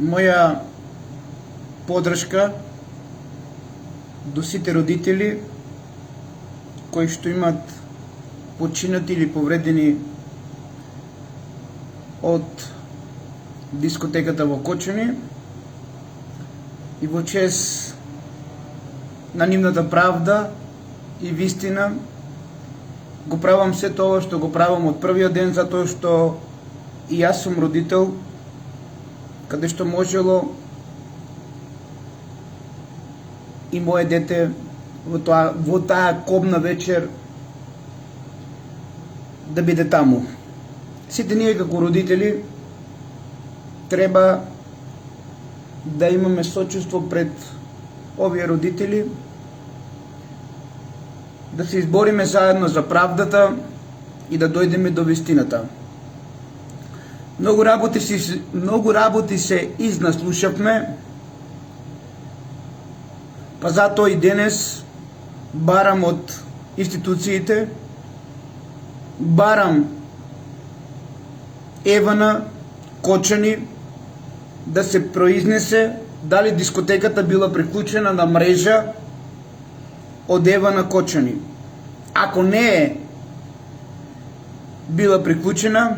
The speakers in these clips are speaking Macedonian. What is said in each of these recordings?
моја подршка до сите родители кои што имат починати или повредени од дискотеката во Кочани и во чест на нивната правда и вистина го правам се тоа што го правам од првиот ден, затоа што и јас сум родител каде што можело и мое дете во таа кобна вечер да биде таму. Сите ние како родители треба да имаме сочувство пред овие родители, да се избориме заедно за правдата и да дојдеме до вистината. Многу работи се изнаслушавме, па затоа и денес барам од институциите, барам Евана Кочани да се произнесе дали дискотеката била приклучена на мрежа од Евана Кочани. Ако не е била приклучена,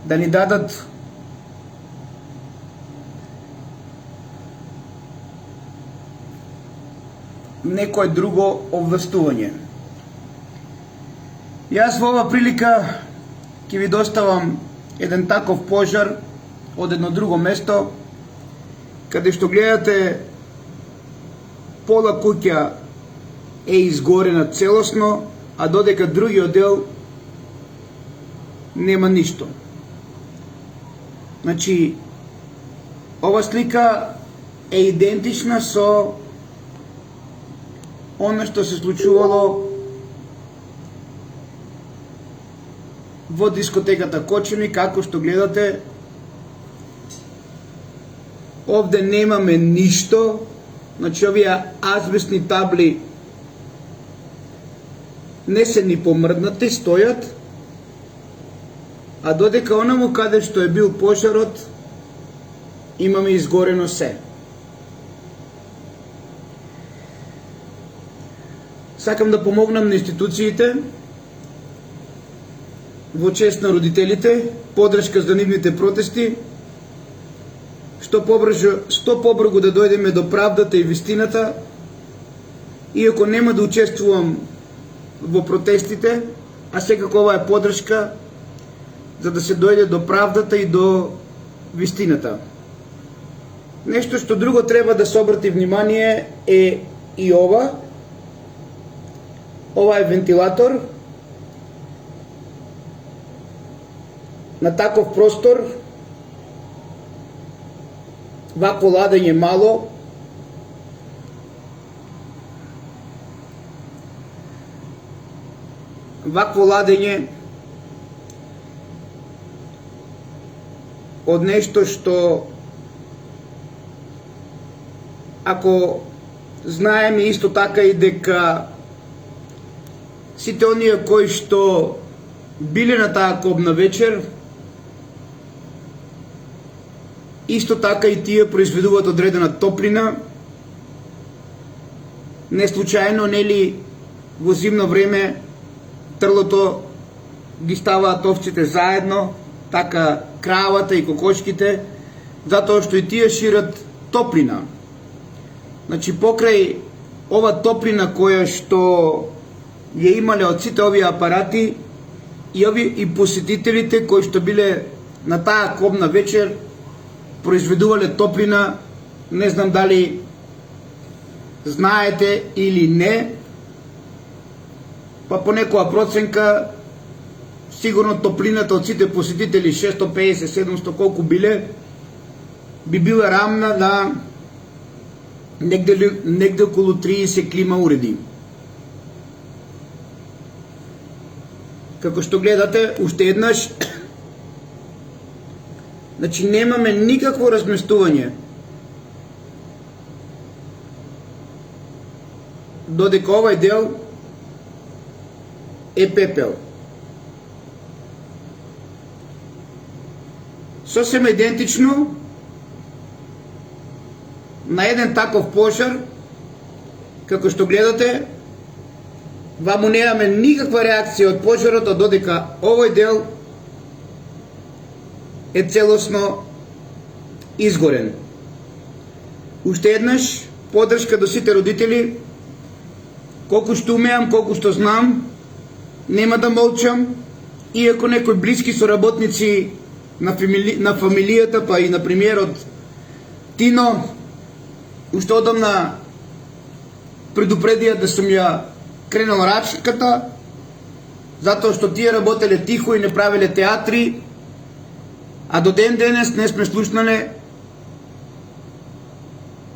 да ни дадат некое друго обвестување. Јас во ова прилика ќе ви доставам еден таков пожар од едно друго место, каде што гледате пола куќа е изгорена целосно, а додека другиот дел нема ништо. Значи, ова слика е идентична со оно што се случувало во дискотеката Кочани, како што гледате. Овде немаме ништо, значи овие азбестни табли не се ни помрднати, стојат, а додека онаму каде што е бил пожарот, имаме изгорено се. Сакам да помогнам на институциите во чест на родителите, подршка за нивните протести, што побрзо да дојдеме до правдата и вистината, иако нема да учествувам во протестите, а секако ова е подршка за да се дојде до правдата и до вистината. Нешто што друго треба да се обрати внимание е и ова. Ова е вентилатор на таков простор, вакво ладење мало, вакво ладење од нешто што ако знаеме исто така и дека сите оние кои што биле на таа кобна вечер, исто така и тие произведуваат одредена топлина. Не случајно, нели, во зимно време трлото ги ставаат овците заедно, така кравата и кокошките, затоа што и тие шират топлина. Значи, покрај ова топлина која што ја имале од сите овие апарати и посетителите кои што биле на таа кобна вечер, произведувале топлина, не знам дали знаете или не, па по некоја проценка, сигурно топлината од сите посетители, 650-700 колку биле, би била рамна на негде околу 30 клима уреди. Како што гледате, уште еднаш, значи немаме никакво разместување. Додека овај дел е пепел. сосема идентично на еден таков пожар, како што гледате, ваму немаме никаква реакција од пожарот, додека овој дел е целосно изгорен. Уште еднаш поддршка до сите родители, колку што умеам, колку што знам, нема да молчам, иако некои блиски соработници на фамилијата, па и на премиерот Тино, уште одамна предупредија да сум ја кренал рачката, затоа што тие работеле тихо и не правеле театри, а до ден денес не сме слушнале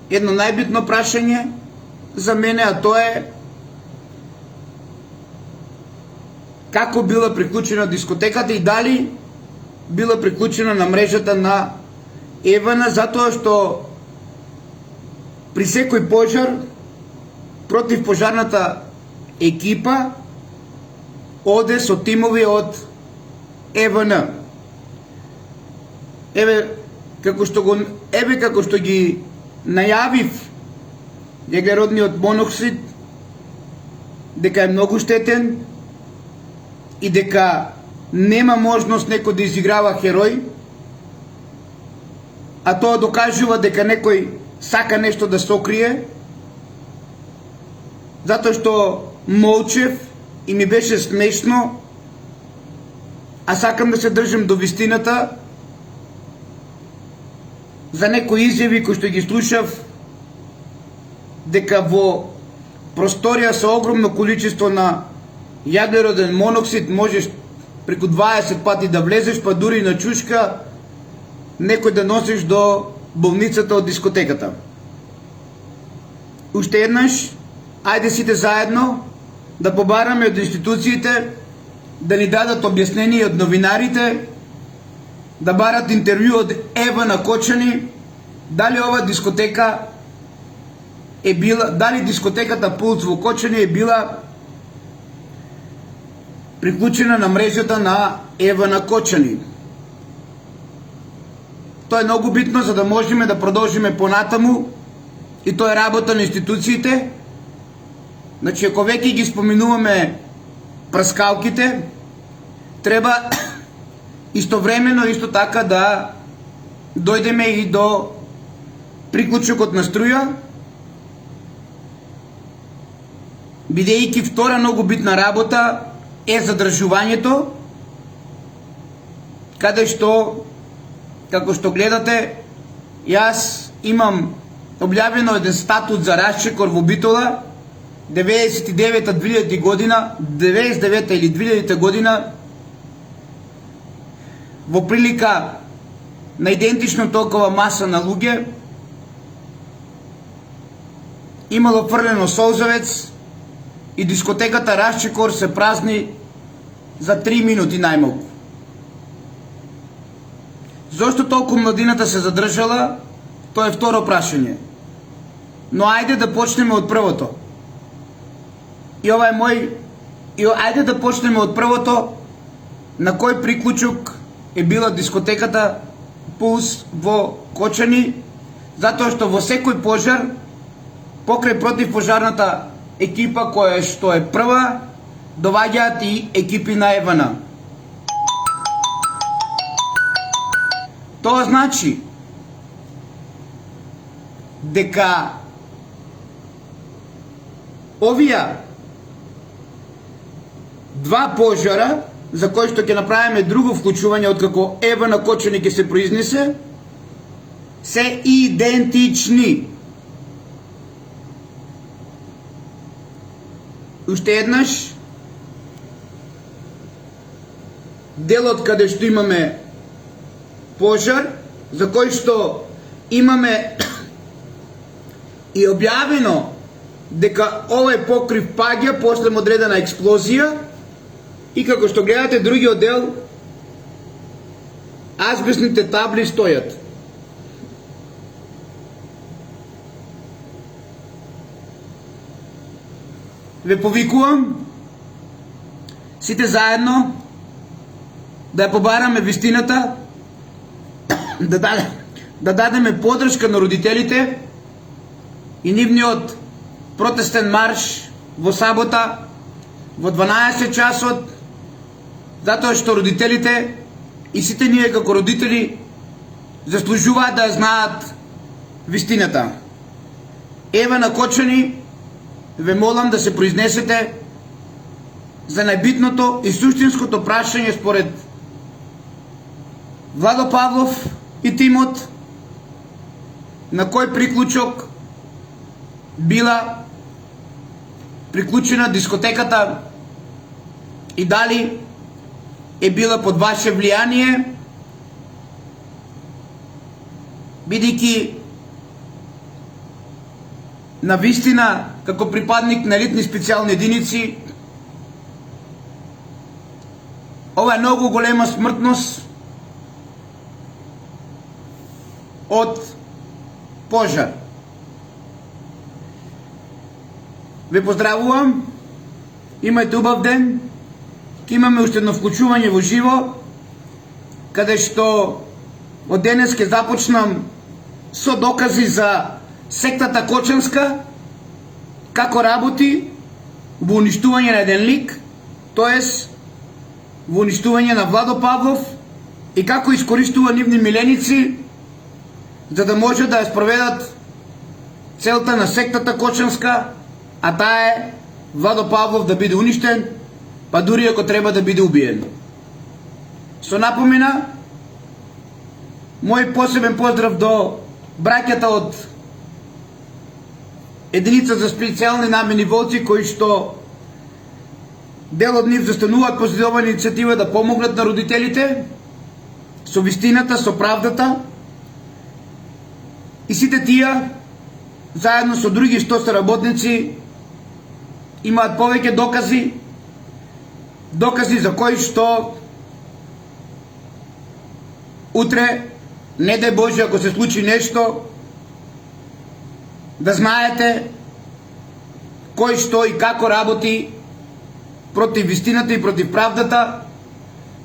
едно најбитно прашање за мене, а тоа е како била приклучена дискотеката и дали била приклучена на мрежата на Евана, затоа што при секој пожар против пожарната екипа оде со тимови од ЕВН. Како што ги најавив въглеродниот моноксид дека е многу штетен и дека нема можност некој да изиграва херој, а тоа докажува дека некој сака нешто да сокрие, затоа што молчев и ми беше смешно, а сакам да се држам до вистината за некои изјави кои што ги слушав, дека во просторија со огромно количество на јаглероден моноксид можеш преку 20 пати да влезеш, па дури на чушка некој да носиш до болницата од дискотеката. Уште еднаш, ајде сите заедно да побараме од институциите да ни дадат објаснение, од новинарите да барат интервју од Евана Кочани, дали ова дискотека е била, дали дискотеката Пулс во Кочани е била приклучена на мрежата на Евана Кочани. Тоа е многу битно за да можеме да продолжиме понатаму и тоа е работа на институциите. Значи, ако веќе ги споминуваме прскалките, треба истовремено исто така да дојдеме и до приклучокот на струја, бидејќи втора многу битна работа е задржувањето, каде што, како што гледате, јас имам објавено еден статут за расчекор во Битола 99 година, 99 или 2000 година, во прилика на идентично толкова маса на луѓе, имало фрлено солзавец и дискотеката Расчекор се празни за 3 минути најмалку. Зошто толку младината се задржала, тоа е второ прашање. Но ајде да почнеме од првото. И ова е ајде да почнеме од првото, на кој приклучок е била дискотеката Пулс во Кочани, затоа што во секој пожар, покрај противпожарната екипа која што е прва, доваѓаат и екипи на Евана. Тоа значи дека овие два пожара, за кои што ќе направиме друго вклучување откако Евана Кочани ќе се произнесе, се идентични. Уште еднаш, делот каде што имаме пожар, за кој што имаме и објавено дека овој покрив паѓа после одредена експлозија, и како што гледате другиот дел, азбестните табли стојат. Ве повикувам сите заедно да ја побараме вистината да дадеме подршка на родителите и нивниот протестен марш во сабота во 12 часот, затоа што родителите и сите ние како родители заслужуваат да знаат вистината. Ева на Кочани, ве молам да се произнесете за најбитното и суштинското прашање според Владо Павлов и тимот, на кој приклучок била приклучена дискотеката и дали е била под ваше влијание, бидејќи на вистина како припадник на елитни специјални единици ова е многу голема смртност од пожар. Ве поздравувам, имајте убав ден, ќе имаме уште едно вклучување во живо, каде што од денес ќе започнам со докази за сектата Кочанска, како работи во уништување на еден лик, тоест во уништување на Владо Павлов и како искористува нивни миленици за да може да ја спроведат целта на сектата Кочанска, а таа е Владо Павлов да биде уништен, па дури ако треба да биде убиен. Со напомена, мој посебен поздрав до браќата од единица за специјални намени волци, кои што дел од нив застануваат позади оваа иницијатива да помогнат на родителите со вистината, со правдата, и сите тие заедно со други 100 соработници имаат повеќе докази за кои што утре, не дај Боже, ако се случи нешто, да знаете кој што и како работи против вистината и против правдата,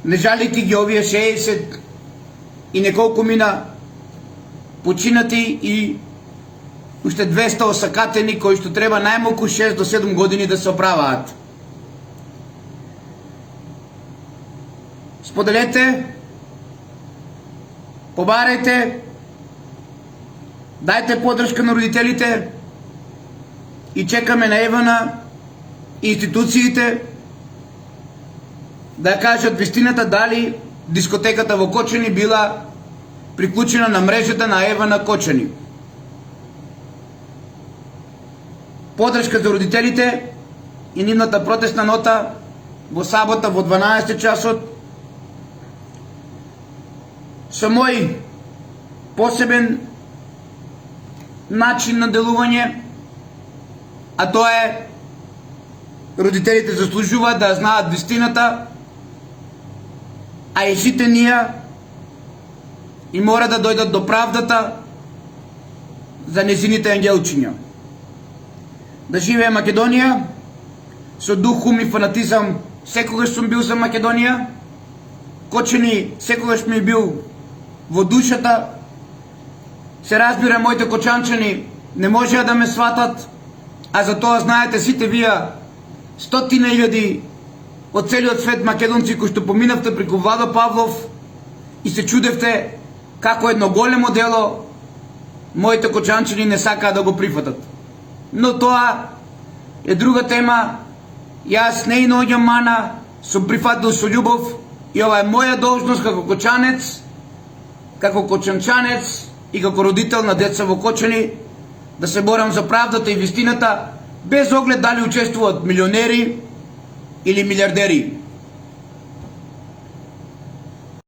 не жалики ги овие 60 и неколку мина починати и уште 200 осакатени кои што треба најмалку 6 до 7 години да се оправаат. Споделете, побарајте, дајте подршка на родителите и чекаме на Евана и институциите да кажат вистината дали дискотеката во Кочани била приклучена на мрежата на Евана Кочани. Подршка за родителите и нивната протестна нота во сабота во 12 часот со мој посебен начин на делување, а тоа е родителите заслужуваат да знаат вистината, а и сите ние и мора да дојдат до правдата за незините ангелчиња. Да живее Македонија, со дух, ум и фанатизам секогаш сум бил за Македонија, Кочани секогаш ми бил во душата, се разбира, моите кочанчани не можеа да ме сватат, а за тоа знаете сите вие, стотина илјади од целиот свет македонци кои што поминавте преку Владо Павлов и се чудевте како едно големо дело моите кочанчани не сакаат да го прифатат. Но тоа е друга тема. Јас не наоѓам мана, сум прифатил со љубов и ова е моја должност како кочанец, како кочанчанец и како родител на деца во Кочани да се борам за правдата и вистината без оглед дали учествуваат милионери или милиардери.